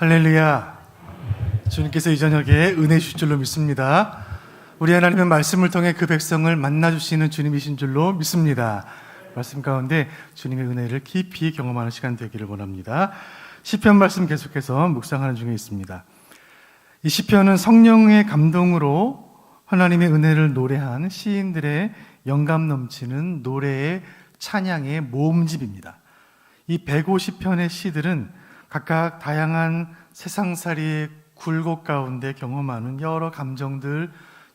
할렐루야. 주님께서 이 저녁에 은혜 주실 줄로 믿습니다. 우리 하나님은 말씀을 통해 그 백성을 만나주시는 주님이신 줄로 믿습니다. 말씀 가운데 주님의 은혜를 깊이 경험하는 시간 되기를 원합니다. 시편 말씀 계속해서 묵상하는 중에 있습니다. 이 시편은 성령의 감동으로 하나님의 은혜를 노래한 시인들의 영감 넘치는 노래의 찬양의 모음집입니다. 이 150편의 시들은 각각 다양한 세상살이의 굴곡 가운데 경험하는 여러 감정들,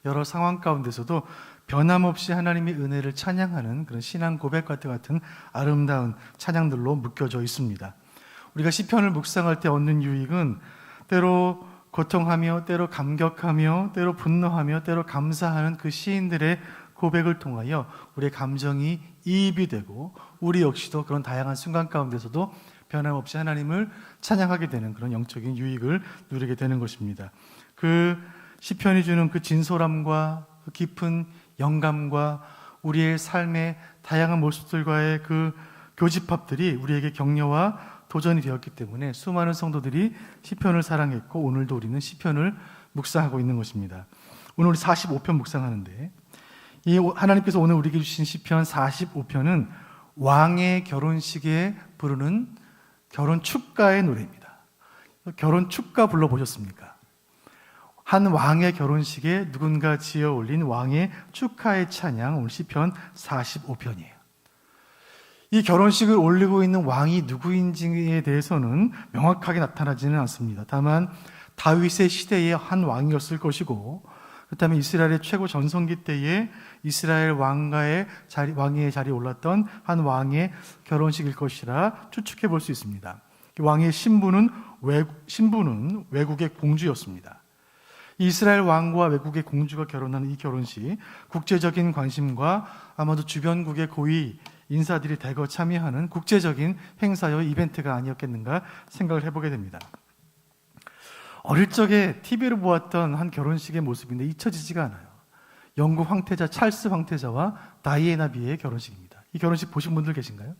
여러 상황 가운데서도 변함없이 하나님의 은혜를 찬양하는 그런 신앙 고백과 같은 아름다운 찬양들로 묶여져 있습니다. 우리가 시편을 묵상할 때 얻는 유익은 때로 고통하며, 때로 감격하며, 때로 분노하며, 때로 감사하는 그 시인들의 고백을 통하여 우리의 감정이 이입이 되고 우리 역시도 그런 다양한 순간 가운데서도 변함없이 하나님을 찬양하게 되는 그런 영적인 유익을 누리게 되는 것입니다. 그 시편이 주는 그 진솔함과 그 깊은 영감과 우리의 삶의 다양한 모습들과의 그 교집합들이 우리에게 격려와 도전이 되었기 때문에 수많은 성도들이 시편을 사랑했고 오늘도 우리는 시편을 묵상하고 있는 것입니다. 오늘 우리 45편 묵상하는데 이 하나님께서 오늘 우리에게 주신 시편 45편은 왕의 결혼식에 부르는 결혼 축가의 노래입니다. 결혼 축가 불러보셨습니까? 한 왕의 결혼식에 누군가 지어 올린 왕의 축하의 찬양, 오늘 시편 45편이에요. 이 결혼식을 올리고 있는 왕이 누구인지에 대해서는 명확하게 나타나지는 않습니다. 다만 다윗의 시대의 한 왕이었을 것이고, 그렇다면 이스라엘의 최고 전성기 때에 이스라엘 왕위의 자리에 올랐던 한 왕의 결혼식일 것이라 추측해 볼 수 있습니다. 왕의 신부는 외국의 공주였습니다. 이스라엘 왕과 외국의 공주가 결혼하는 이 결혼식, 국제적인 관심과 아마도 주변국의 고위 인사들이 대거 참여하는 국제적인 행사여 이벤트가 아니었겠는가 생각을 해보게 됩니다. 어릴 적에 TV로 보았던 한 결혼식의 모습인데 잊혀지지가 않아요. 영국 황태자 찰스 황태자와 다이애나 비의 결혼식입니다. 이 결혼식 보신 분들 계신가요?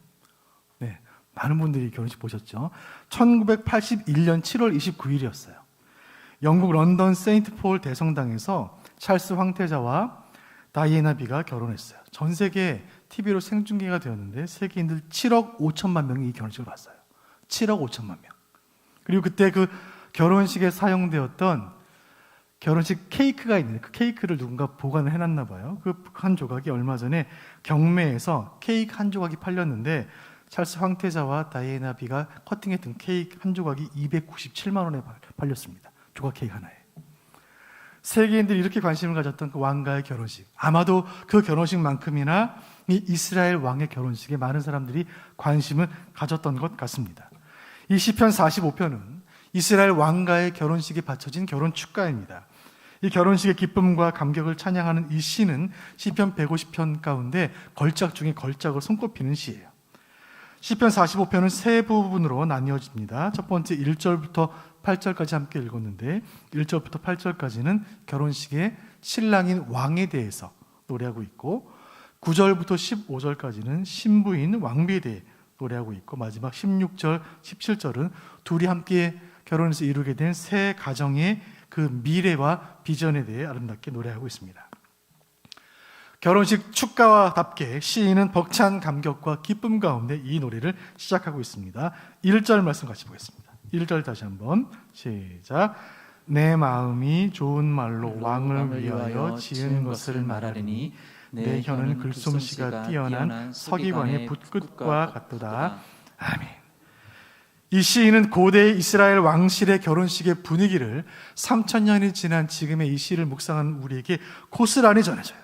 네, 많은 분들이 결혼식 보셨죠. 1981년 7월 29일이었어요. 영국 런던 세인트 폴 대성당에서 찰스 황태자와 다이애나 비가 결혼했어요. 전 세계 TV로 생중계가 되었는데 세계인들 7억 5천만 명이 이 결혼식을 봤어요. 7억 5천만 명. 그리고 그때 그 결혼식에 사용되었던 결혼식 케이크가 있는데 그 케이크를 누군가 보관을 해놨나 봐요. 그 한 조각이 얼마 전에 경매에서 케이크 한 조각이 팔렸는데 찰스 황태자와 다이애나 비가 커팅했던 케이크 한 조각이 297만 원에 팔렸습니다. 조각 케이크 하나에. 세계인들이 이렇게 관심을 가졌던 그 왕가의 결혼식, 아마도 그 결혼식만큼이나 이 이스라엘 왕의 결혼식에 많은 사람들이 관심을 가졌던 것 같습니다. 이 시편 45편은 이스라엘 왕가의 결혼식에 바쳐진 결혼 축가입니다. 이 결혼식의 기쁨과 감격을 찬양하는 이 시는 시편 150편 가운데 걸작 중에 걸작으로 손꼽히는 시예요. 시편 45편은 세 부분으로 나뉘어집니다. 첫 번째 1절부터 8절까지 함께 읽었는데 1절부터 8절까지는 결혼식의 신랑인 왕에 대해서 노래하고 있고 9절부터 15절까지는 신부인 왕비에 대해 노래하고 있고 마지막 16절, 17절은 둘이 함께 결혼해서 이루게 된 새 가정의 그 미래와 비전에 대해 아름답게 노래하고 있습니다. 결혼식 축가와답게 시인은 벅찬 감격과 기쁨 가운데 이 노래를 시작하고 있습니다. 1절 말씀 같이 보겠습니다. 1절 다시 한번 시작. 내 마음이 좋은 말로 왕을 위하여 지은 것을 말하리니 내 혀는 글솜씨가 뛰어난 서기관의 붓끝과 같도다. 아멘. 이 시인은 고대 이스라엘 왕실의 결혼식의 분위기를 3000년이 지난 지금의 이 시를 묵상한 우리에게 고스란히 전해줘요.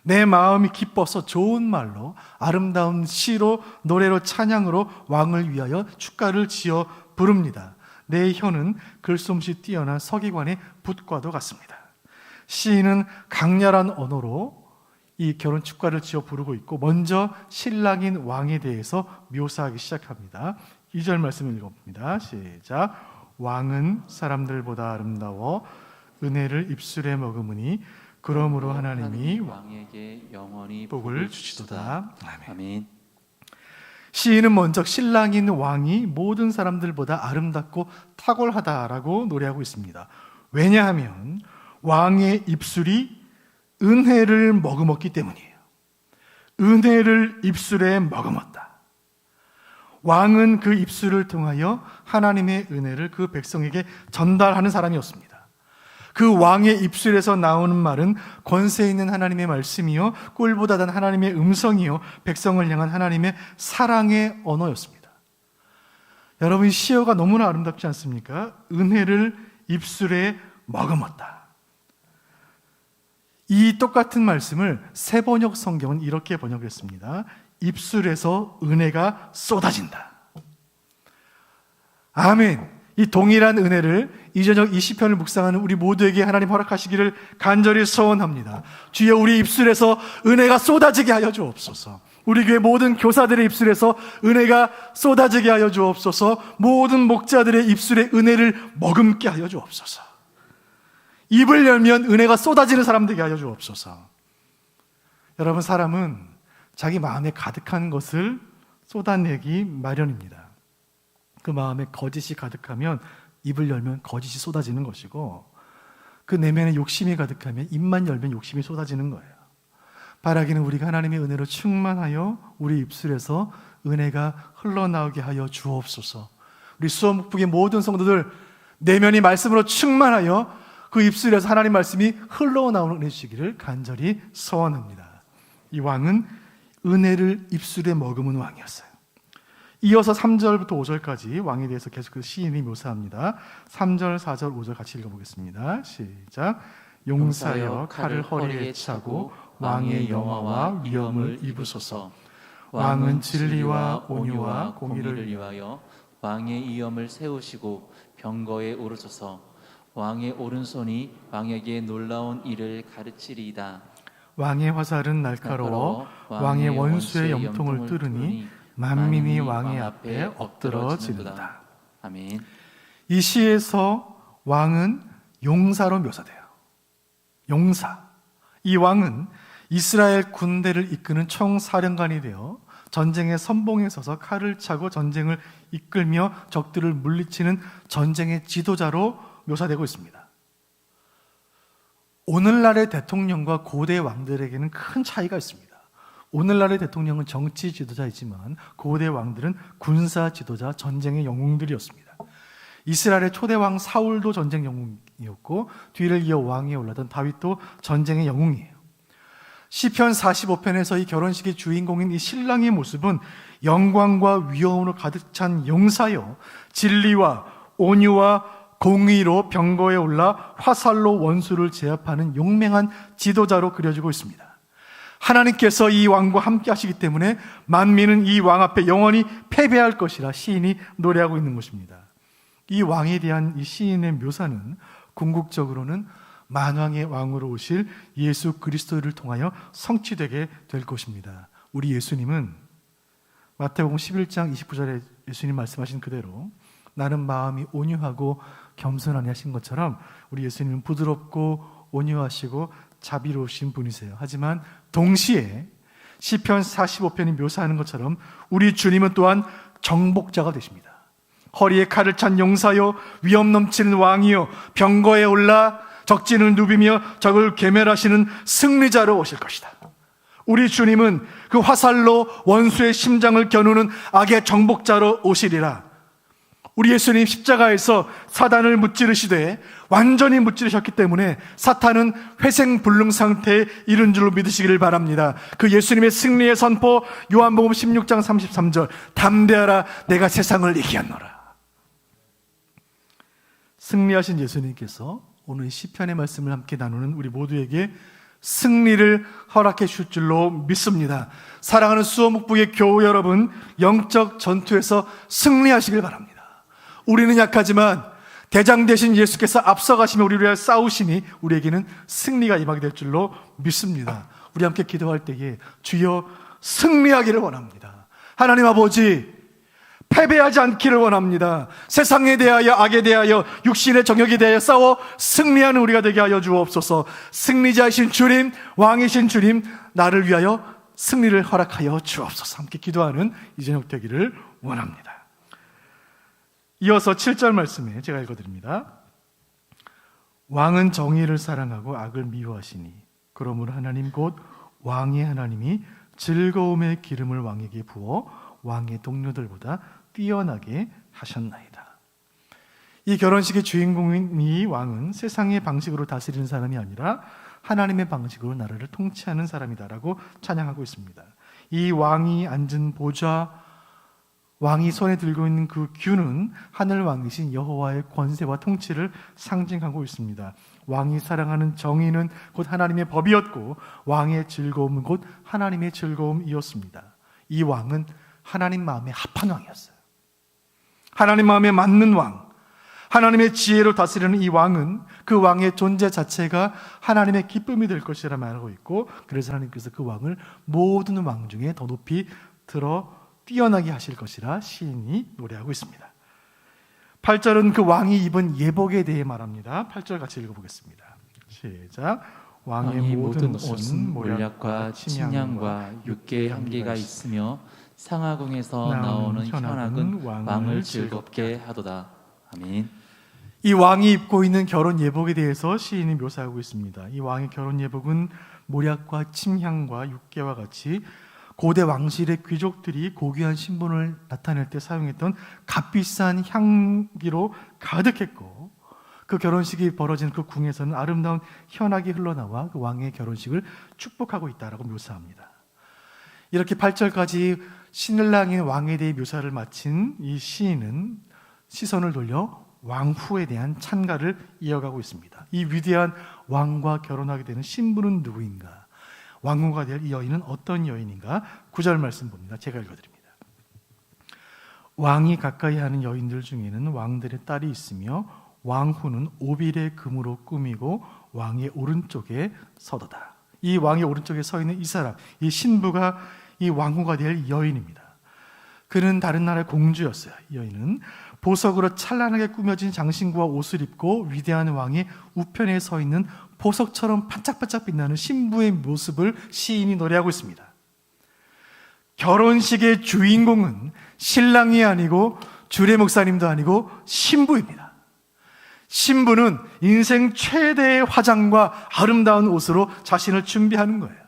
내 마음이 기뻐서 좋은 말로 아름다운 시로 노래로 찬양으로 왕을 위하여 축가를 지어 부릅니다. 내 혀는 글솜씨 뛰어난 서기관의 붓과도 같습니다. 시인은 강렬한 언어로 이 결혼 축가를 지어 부르고 있고 먼저 신랑인 왕에 대해서 묘사하기 시작합니다. 2절 말씀을 읽어봅니다. 시작. 왕은 사람들보다 아름다워 은혜를 입술에 머금으니 그러므로 하나님이 왕에게 영원히 복을 주시도다. 아멘. 시인은 먼저 신랑인 왕이 모든 사람들보다 아름답고 탁월하다라고 노래하고 있습니다. 왜냐하면 왕의 입술이 은혜를 머금었기 때문이에요. 은혜를 입술에 머금었다. 왕은 그 입술을 통하여 하나님의 은혜를 그 백성에게 전달하는 사람이었습니다. 그 왕의 입술에서 나오는 말은 권세 있는 하나님의 말씀이요, 꿀보다 단 하나님의 음성이요, 백성을 향한 하나님의 사랑의 언어였습니다. 여러분, 시어가 너무나 아름답지 않습니까? 은혜를 입술에 머금었다. 이 똑같은 말씀을 새번역 성경은 이렇게 번역했습니다. 입술에서 은혜가 쏟아진다. 아멘. 이 동일한 은혜를 이 저녁 이 시편을 묵상하는 우리 모두에게 하나님 허락하시기를 간절히 소원합니다. 주여, 우리 입술에서 은혜가 쏟아지게 하여 주옵소서. 우리 교회 모든 교사들의 입술에서 은혜가 쏟아지게 하여 주옵소서. 모든 목자들의 입술에 은혜를 머금게 하여 주옵소서. 입을 열면 은혜가 쏟아지는 사람 되게 하여 주옵소서. 여러분, 사람은 자기 마음에 가득한 것을 쏟아내기 마련입니다. 그 마음에 거짓이 가득하면 입을 열면 거짓이 쏟아지는 것이고, 그 내면에 욕심이 가득하면 입만 열면 욕심이 쏟아지는 거예요. 바라기는 우리가 하나님의 은혜로 충만하여 우리 입술에서 은혜가 흘러나오게 하여 주옵소서. 우리 수원목북의 모든 성도들 내면이 말씀으로 충만하여 그 입술에서 하나님 말씀이 흘러나오는 은혜 주시기를 간절히 소원합니다. 이 왕은 은혜를 입술에 머금은 왕이었어요. 이어서 3절부터 5절까지 왕에 대해서 계속 시인이 묘사합니다. 3절, 4절, 5절 같이 읽어보겠습니다. 시작. 용사여 칼을 허리에 차고 왕의 영화와 위엄을 입으소서. 왕은 진리와 온유와 공의를 위하여 왕의 위엄을 세우시고 병거에 오르소서. 왕의 오른손이 왕에게 놀라운 일을 가르치리이다. 왕의 화살은 날카로워 왕의 원수의 염통을 뚫으니 만민이 왕의 앞에 엎드러지는다. 아멘. 이 시에서 왕은 용사로 묘사돼요. 용사. 이 왕은 이스라엘 군대를 이끄는 총사령관이 되어 전쟁의 선봉에 서서 칼을 차고 전쟁을 이끌며 적들을 물리치는 전쟁의 지도자로 묘사되고 있습니다. 오늘날의 대통령과 고대 왕들에게는 큰 차이가 있습니다. 오늘날의 대통령은 정치 지도자이지만 고대 왕들은 군사 지도자, 전쟁의 영웅들이었습니다. 이스라엘의 초대 왕 사울도 전쟁 영웅이었고 뒤를 이어 왕위에 올라던 다윗도 전쟁의 영웅이에요. 시편 45편에서 이 결혼식의 주인공인 이 신랑의 모습은 영광과 위엄으로 가득 찬 용사여 진리와 온유와 공의로 병거에 올라 화살로 원수를 제압하는 용맹한 지도자로 그려지고 있습니다. 하나님께서 이 왕과 함께 하시기 때문에 만민은 이 왕 앞에 영원히 패배할 것이라 시인이 노래하고 있는 것입니다. 이 왕에 대한 이 시인의 묘사는 궁극적으로는 만왕의 왕으로 오실 예수 그리스도를 통하여 성취되게 될 것입니다. 우리 예수님은 마태복음 11장 29절에 예수님 말씀하신 그대로 나는 마음이 온유하고 겸손하니 하신 것처럼 우리 예수님은 부드럽고 온유하시고 자비로우신 분이세요. 하지만 동시에 시편 45편이 묘사하는 것처럼 우리 주님은 또한 정복자가 되십니다. 허리에 칼을 찬 용사요 위엄 넘치는 왕이요 병거에 올라 적진을 누비며 적을 괴멸하시는 승리자로 오실 것이다. 우리 주님은 그 화살로 원수의 심장을 겨누는 악의 정복자로 오시리라. 우리 예수님 십자가에서 사단을 무찌르시되 완전히 무찌르셨기 때문에 사탄은 회생불능 상태에 이른 줄로 믿으시기를 바랍니다. 그 예수님의 승리의 선포 요한복음 16장 33절 담대하라 내가 세상을 이기었노라. 승리하신 예수님께서 오늘 시편의 말씀을 함께 나누는 우리 모두에게 승리를 허락해 주실 줄로 믿습니다. 사랑하는 수원목북의 교우 여러분, 영적 전투에서 승리하시길 바랍니다. 우리는 약하지만 대장 되신 예수께서 앞서가시며 우리를 위하여 싸우시니 우리에게는 승리가 임하게 될 줄로 믿습니다. 우리 함께 기도할 때에 주여 승리하기를 원합니다. 하나님 아버지, 패배하지 않기를 원합니다. 세상에 대하여 악에 대하여 육신의 정욕에 대하여 싸워 승리하는 우리가 되게 하여 주옵소서. 승리자이신 주님, 왕이신 주님, 나를 위하여 승리를 허락하여 주옵소서. 함께 기도하는 이 저녁 되기를 원합니다. 이어서 7절 말씀에 제가 읽어드립니다. 왕은 정의를 사랑하고 악을 미워하시니 그러므로 하나님 곧 왕의 하나님이 즐거움의 기름을 왕에게 부어 왕의 동료들보다 뛰어나게 하셨나이다. 이 결혼식의 주인공인 이 왕은 세상의 방식으로 다스리는 사람이 아니라 하나님의 방식으로 나라를 통치하는 사람이다라고 찬양하고 있습니다. 이 왕이 앉은 보좌, 왕이 손에 들고 있는 그 균은 하늘 왕이신 여호와의 권세와 통치를 상징하고 있습니다. 왕이 사랑하는 정의는 곧 하나님의 법이었고 왕의 즐거움은 곧 하나님의 즐거움이었습니다. 이 왕은 하나님 마음에 합한 왕이었어요. 하나님 마음에 맞는 왕, 하나님의 지혜로 다스리는 이 왕은 그 왕의 존재 자체가 하나님의 기쁨이 될 것이라 말하고 있고, 그래서 하나님께서 그 왕을 모든 왕 중에 더 높이 들어 뛰어나게 하실 것이라 시인이 노래하고 있습니다. 8절은 그 왕이 입은 예복에 대해 말합니다. 8절 같이 읽어보겠습니다. 시작. 왕의 모든 옷은 몰약과 침향과 육계의 향기가 있으며 상하궁에서 나오는 현악은 왕을 즐겁게 하도다. 아멘. 이 왕이 입고 있는 결혼 예복에 대해서 시인이 묘사하고 있습니다. 이 왕의 결혼 예복은 몰약과 침향과 육계와 같이 고대 왕실의 귀족들이 고귀한 신분을 나타낼 때 사용했던 값비싼 향기로 가득했고, 그 결혼식이 벌어진 그 궁에서는 아름다운 현악이 흘러나와 그 왕의 결혼식을 축복하고 있다라고 묘사합니다. 이렇게 8절까지 신랑의 왕에 대해 묘사를 마친 이 시인은 시선을 돌려 왕후에 대한 찬가를 이어가고 있습니다. 이 위대한 왕과 결혼하게 되는 신부는 누구인가? 왕후가 될 이 여인은 어떤 여인인가? 9절 말씀 봅니다. 제가 읽어드립니다. 왕이 가까이 하는 여인들 중에는 왕들의 딸이 있으며 왕후는 오빌의 금으로 꾸미고 왕의 오른쪽에 서도다. 이 왕의 오른쪽에 서 있는 이 사람, 이 신부가 이 왕후가 될 여인입니다. 그는 다른 나라의 공주였어요. 이 여인은 보석으로 찬란하게 꾸며진 장신구와 옷을 입고 위대한 왕의 우편에 서 있는 보석처럼 반짝반짝 빛나는 신부의 모습을 시인이 노래하고 있습니다. 결혼식의 주인공은 신랑이 아니고 주례 목사님도 아니고 신부입니다. 신부는 인생 최대의 화장과 아름다운 옷으로 자신을 준비하는 거예요.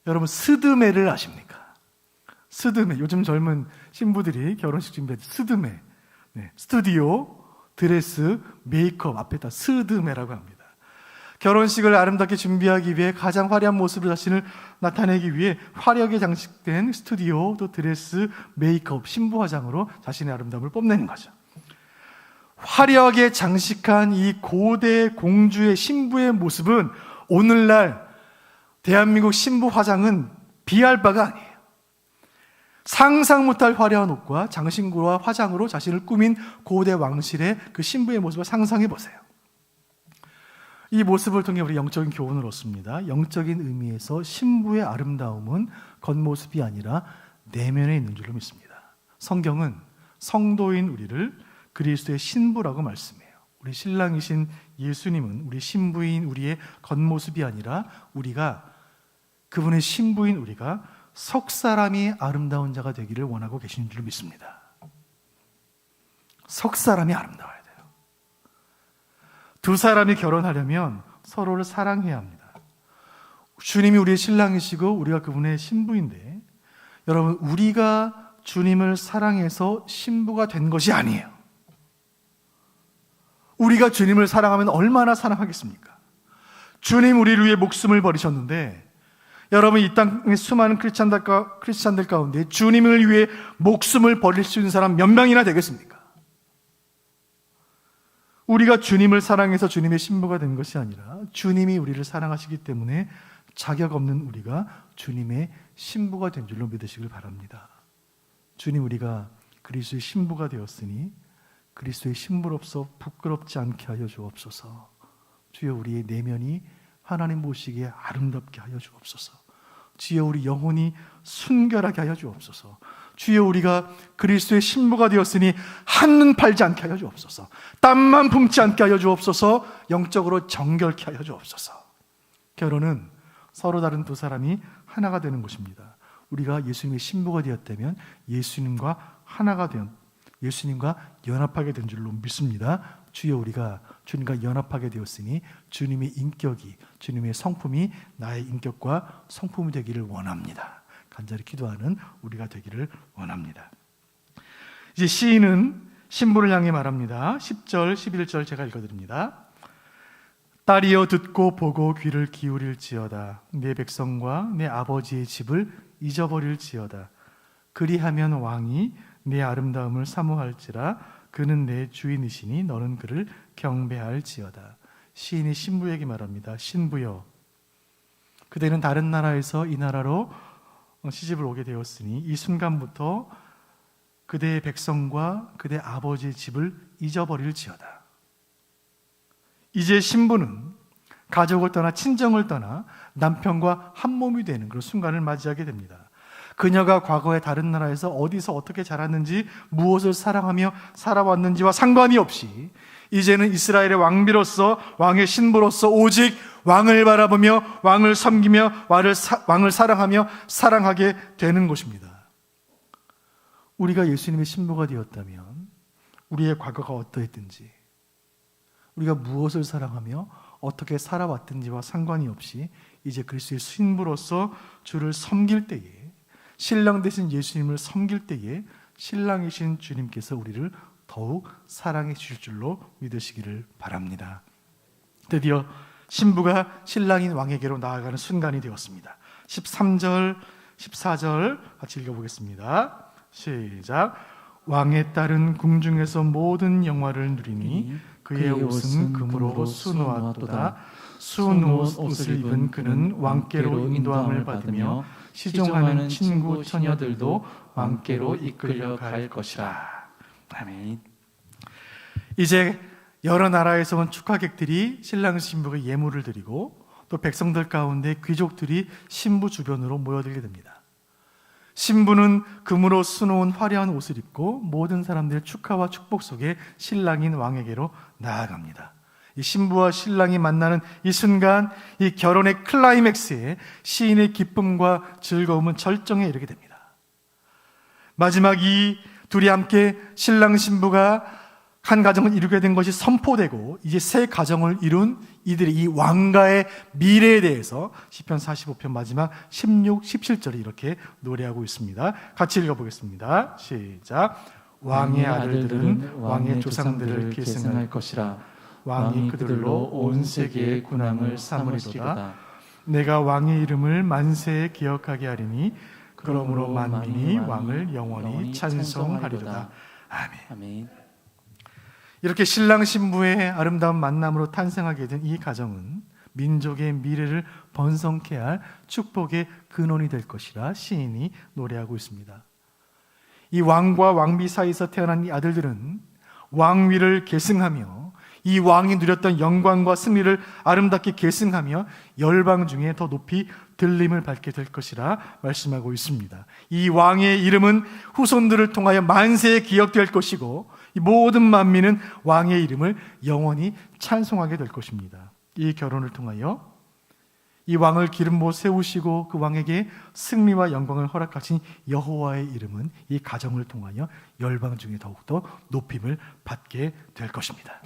여러분, 스드메를 아십니까? 스드메, 요즘 젊은 신부들이 결혼식 준비할 때 스드메, 스튜디오, 드레스, 메이크업 앞에다 스드메라고 합니다. 결혼식을 아름답게 준비하기 위해 가장 화려한 모습으로 자신을 나타내기 위해 화려하게 장식된 스튜디오, 또 드레스, 메이크업, 신부 화장으로 자신의 아름다움을 뽐내는 거죠. 화려하게 장식한 이 고대 공주의 신부의 모습은 오늘날 대한민국 신부 화장은 비할 바가 아니에요. 상상 못할 화려한 옷과 장신구와 화장으로 자신을 꾸민 고대 왕실의 그 신부의 모습을 상상해 보세요. 이 모습을 통해 우리 영적인 교훈을 얻습니다. 영적인 의미에서 신부의 아름다움은 겉모습이 아니라 내면에 있는 줄로 믿습니다. 성경은 성도인 우리를 그리스도의 신부라고 말씀해요. 우리 신랑이신 예수님은 우리 신부인 우리의 겉모습이 아니라 우리가, 그분의 신부인 우리가 석 사람이 아름다운 자가 되기를 원하고 계시는 줄로 믿습니다. 석 사람이 아름다워야 돼요. 두 사람이 결혼하려면 서로를 사랑해야 합니다. 주님이 우리의 신랑이시고 우리가 그분의 신부인데, 여러분, 우리가 주님을 사랑해서 신부가 된 것이 아니에요. 우리가 주님을 사랑하면 얼마나 사랑하겠습니까? 주님 우리를 위해 목숨을 버리셨는데, 여러분, 이 땅의 수많은 크리스찬들 가운데 주님을 위해 목숨을 버릴 수 있는 사람 몇 명이나 되겠습니까? 우리가 주님을 사랑해서 주님의 신부가 된 것이 아니라 주님이 우리를 사랑하시기 때문에 자격 없는 우리가 주님의 신부가 된 줄로 믿으시길 바랍니다. 주님, 우리가 그리스도의 신부가 되었으니 그리스도의 신부로서 부끄럽지 않게 하여 주옵소서. 주여, 우리의 내면이 하나님 보시기에 아름답게 하여 주옵소서. 주여, 우리 영혼이 순결하게 하여 주옵소서. 주여, 우리가 그리스도의 신부가 되었으니 한눈 팔지 않게 하여 주옵소서. 땀만 품지 않게 하여 주옵소서. 영적으로 정결케 하여 주옵소서. 결혼은 서로 다른 두 사람이 하나가 되는 것입니다. 우리가 예수님의 신부가 되었다면 예수님과 하나가 된, 예수님과 연합하게 된 줄로 믿습니다. 주여, 우리가 주님과 연합하게 되었으니 주님의 인격이, 주님의 성품이 나의 인격과 성품이 되기를 원합니다. 간절히 기도하는 우리가 되기를 원합니다. 이제 시인은 신부를 향해 말합니다. 10절, 11절 제가 읽어드립니다. 딸이여 듣고 보고 귀를 기울일지어다. 내 백성과 내 아버지의 집을 잊어버릴지어다. 그리하면 왕이 내 아름다움을 사모할지라. 그는 내 주인이시니 너는 그를 경배할지어다. 시인이 신부에게 말합니다. 신부여, 그대는 다른 나라에서 이 나라로 시집을 오게 되었으니 이 순간부터 그대의 백성과 그대 아버지의 집을 잊어버릴지어다. 이제 신부는 가족을 떠나 친정을 떠나 남편과 한 몸이 되는 그런 순간을 맞이하게 됩니다. 그녀가 과거에 다른 나라에서 어디서 어떻게 자랐는지, 무엇을 사랑하며 살아왔는지와 상관이 없이 이제는 이스라엘의 왕비로서, 왕의 신부로서 오직 왕을 바라보며 왕을 섬기며 왕을 사랑하며 사랑하게 되는 것입니다. 우리가 예수님의 신부가 되었다면 우리의 과거가 어떠했든지, 우리가 무엇을 사랑하며 어떻게 살아왔든지와 상관이 없이 이제 그리스도의 신부로서 주를 섬길 때에, 신랑 되신 예수님을 섬길 때에 신랑이신 주님께서 우리를 더욱 사랑해 주실 줄로 믿으시기를 바랍니다. 드디어 신부가 신랑인 왕에게로 나아가는 순간이 되었습니다. 13절, 14절 같이 읽어보겠습니다. 시작. 왕의 딸은 궁중에서 모든 영화를 누리니 그의 옷은 금으로 수놓았도다. 수놓은 옷을 입은 그는 왕께로 인도함을 받으며 시종하는 친구 처녀들도 왕께로 이끌려 갈 것이라. 아멘. 이제 여러 나라에서 온 축하객들이 신랑 신부에게 예물을 드리고 또 백성들 가운데 귀족들이 신부 주변으로 모여들게 됩니다. 신부는 금으로 수놓은 화려한 옷을 입고 모든 사람들의 축하와 축복 속에 신랑인 왕에게로 나아갑니다. 이 신부와 신랑이 만나는 이 순간, 이 결혼의 클라이맥스에 시인의 기쁨과 즐거움은 절정에 이르게 됩니다. 마지막 이 둘이 함께 신랑 신부가 한 가정을 이루게 된 것이 선포되고 이제 새 가정을 이룬 이들의 이 왕가의 미래에 대해서 시편 45편 마지막 16, 17절에 이렇게 노래하고 있습니다. 같이 읽어보겠습니다. 시작. 왕의 아들들은 왕의 조상들을 계승할 것이라. 왕이 그들로 온 세계의 군왕을 삼으리로다. 내가 왕의 이름을 만세에 기억하게 하리니 그러므로 만민이 왕을 영원히 찬송하리로다. 아멘. 이렇게 신랑 신부의 아름다운 만남으로 탄생하게 된 이 가정은 민족의 미래를 번성케 할 축복의 근원이 될 것이라 시인이 노래하고 있습니다. 이 왕과 왕비 사이에서 태어난 이 아들들은 왕위를 계승하며 이 왕이 누렸던 영광과 승리를 아름답게 계승하며 열방 중에 더 높이 들림을 받게 될 것이라 말씀하고 있습니다. 이 왕의 이름은 후손들을 통하여 만세에 기억될 것이고 이 모든 만민은 왕의 이름을 영원히 찬송하게 될 것입니다. 이 결혼을 통하여 이 왕을 기름 부어 세우시고 그 왕에게 승리와 영광을 허락하신 여호와의 이름은 이 가정을 통하여 열방 중에 더욱더 높임을 받게 될 것입니다.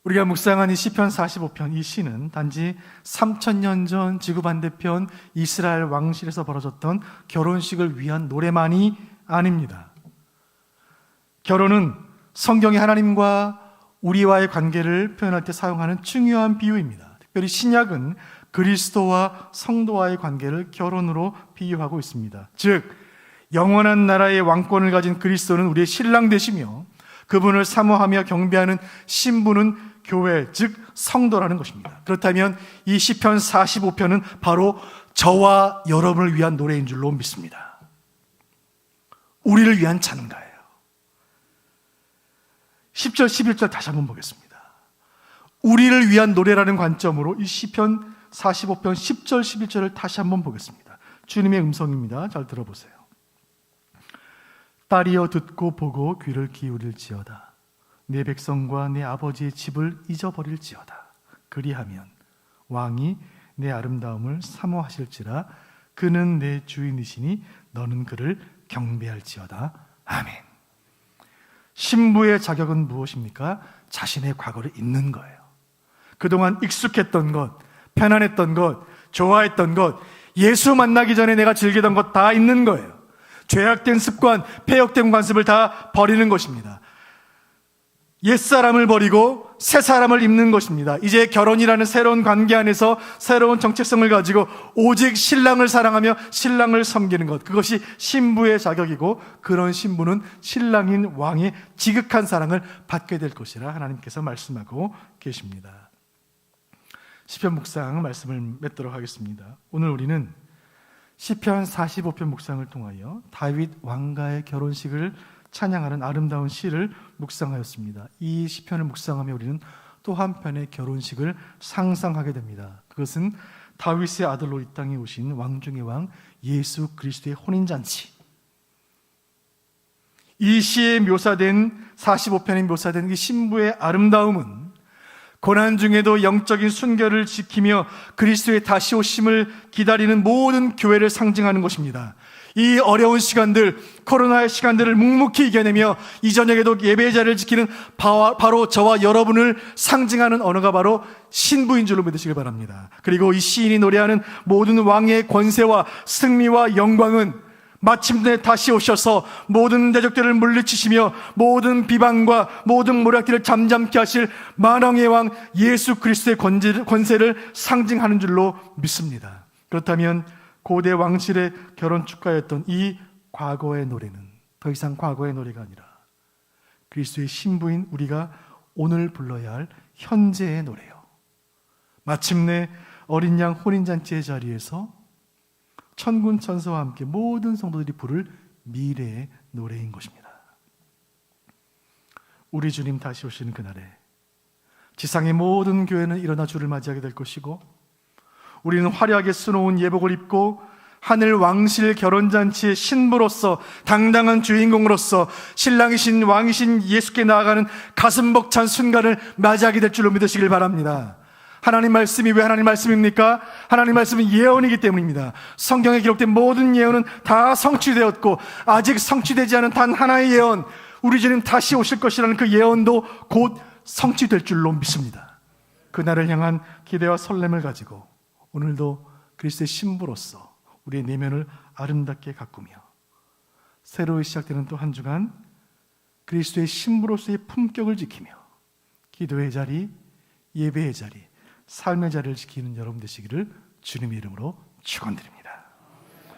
우리가 묵상한 이 시편 45편, 이 시는 단지 3000년 전 지구 반대편 이스라엘 왕실에서 벌어졌던 결혼식을 위한 노래만이 아닙니다. 결혼은 성경이 하나님과 우리와의 관계를 표현할 때 사용하는 중요한 비유입니다. 특별히 신약은 그리스도와 성도와의 관계를 결혼으로 비유하고 있습니다. 즉, 영원한 나라의 왕권을 가진 그리스도는 우리의 신랑 되시며 그분을 사모하며 경배하는 신부는 교회, 즉 성도라는 것입니다. 그렇다면 이 시편 45편은 바로 저와 여러분을 위한 노래인 줄로 믿습니다. 우리를 위한 찬가예요. 10절, 11절 다시 한번 보겠습니다. 우리를 위한 노래라는 관점으로 이 시편 45편 10절, 11절을 다시 한번 보겠습니다. 주님의 음성입니다. 잘 들어보세요. 딸이여 듣고 보고 귀를 기울일지어다. 내 백성과 내 아버지의 집을 잊어버릴지어다. 그리하면 왕이 내 아름다움을 사모하실지라. 그는 내 주인이시니 너는 그를 경배할지어다. 아멘. 신부의 자격은 무엇입니까? 자신의 과거를 잊는 거예요. 그동안 익숙했던 것, 편안했던 것, 좋아했던 것, 예수 만나기 전에 내가 즐기던 것 다 잊는 거예요. 죄악된 습관, 폐역된 관습을 다 버리는 것입니다. 옛사람을 버리고 새 사람을 입는 것입니다. 이제 결혼이라는 새로운 관계 안에서 새로운 정체성을 가지고 오직 신랑을 사랑하며 신랑을 섬기는 것, 그것이 신부의 자격이고, 그런 신부는 신랑인 왕의 지극한 사랑을 받게 될 것이라 하나님께서 말씀하고 계십니다. 시편 묵상 말씀을 맺도록 하겠습니다. 오늘 우리는 시편 45편 묵상을 통하여 다윗 왕가의 결혼식을 찬양하는 아름다운 시를 묵상하였습니다. 이 시편을 묵상하며 우리는 또 한편의 결혼식을 상상하게 됩니다. 그것은 다윗의 아들로 이 땅에 오신 왕 중의 왕 예수 그리스도의 혼인잔치. 이 시에 묘사된 45편에 묘사된 이 신부의 아름다움은 고난 중에도 영적인 순결을 지키며 그리스도의 다시 오심을 기다리는 모든 교회를 상징하는 것입니다. 이 어려운 시간들, 코로나의 시간들을 묵묵히 이겨내며 이 저녁에도 예배의 자리를 지키는 바로 저와 여러분을 상징하는 언어가 바로 신부인 줄로 믿으시길 바랍니다. 그리고 이 시인이 노래하는 모든 왕의 권세와 승리와 영광은 마침내 다시 오셔서 모든 대적들을 물리치시며 모든 비방과 모든 모략들을 잠잠케 하실 만왕의 왕 예수 그리스도의 권세를 상징하는 줄로 믿습니다. 그렇다면 고대 왕실의 결혼 축가였던 이 과거의 노래는 더 이상 과거의 노래가 아니라 그리스도의 신부인 우리가 오늘 불러야 할 현재의 노래요. 마침내 어린 양 혼인잔치의 자리에서 천군 천사와 함께 모든 성도들이 부를 미래의 노래인 것입니다. 우리 주님 다시 오시는 그날에 지상의 모든 교회는 일어나 주를 맞이하게 될 것이고, 우리는 화려하게 수놓은 예복을 입고 하늘 왕실 결혼잔치의 신부로서, 당당한 주인공으로서 신랑이신 왕이신 예수께 나아가는 가슴 벅찬 순간을 맞이하게 될 줄로 믿으시길 바랍니다. 하나님 말씀이 왜 하나님 말씀입니까? 하나님 말씀은 예언이기 때문입니다. 성경에 기록된 모든 예언은 다 성취되었고, 아직 성취되지 않은 단 하나의 예언, 우리 주님 다시 오실 것이라는 그 예언도 곧 성취될 줄로 믿습니다. 그날을 향한 기대와 설렘을 가지고 오늘도 그리스도의 신부로서 우리의 내면을 아름답게 가꾸며 새로 시작되는 또 한 주간 그리스도의 신부로서의 품격을 지키며 기도의 자리, 예배의 자리, 삶의 자리를 지키는 여러분 되시기를 주님의 이름으로 축원드립니다.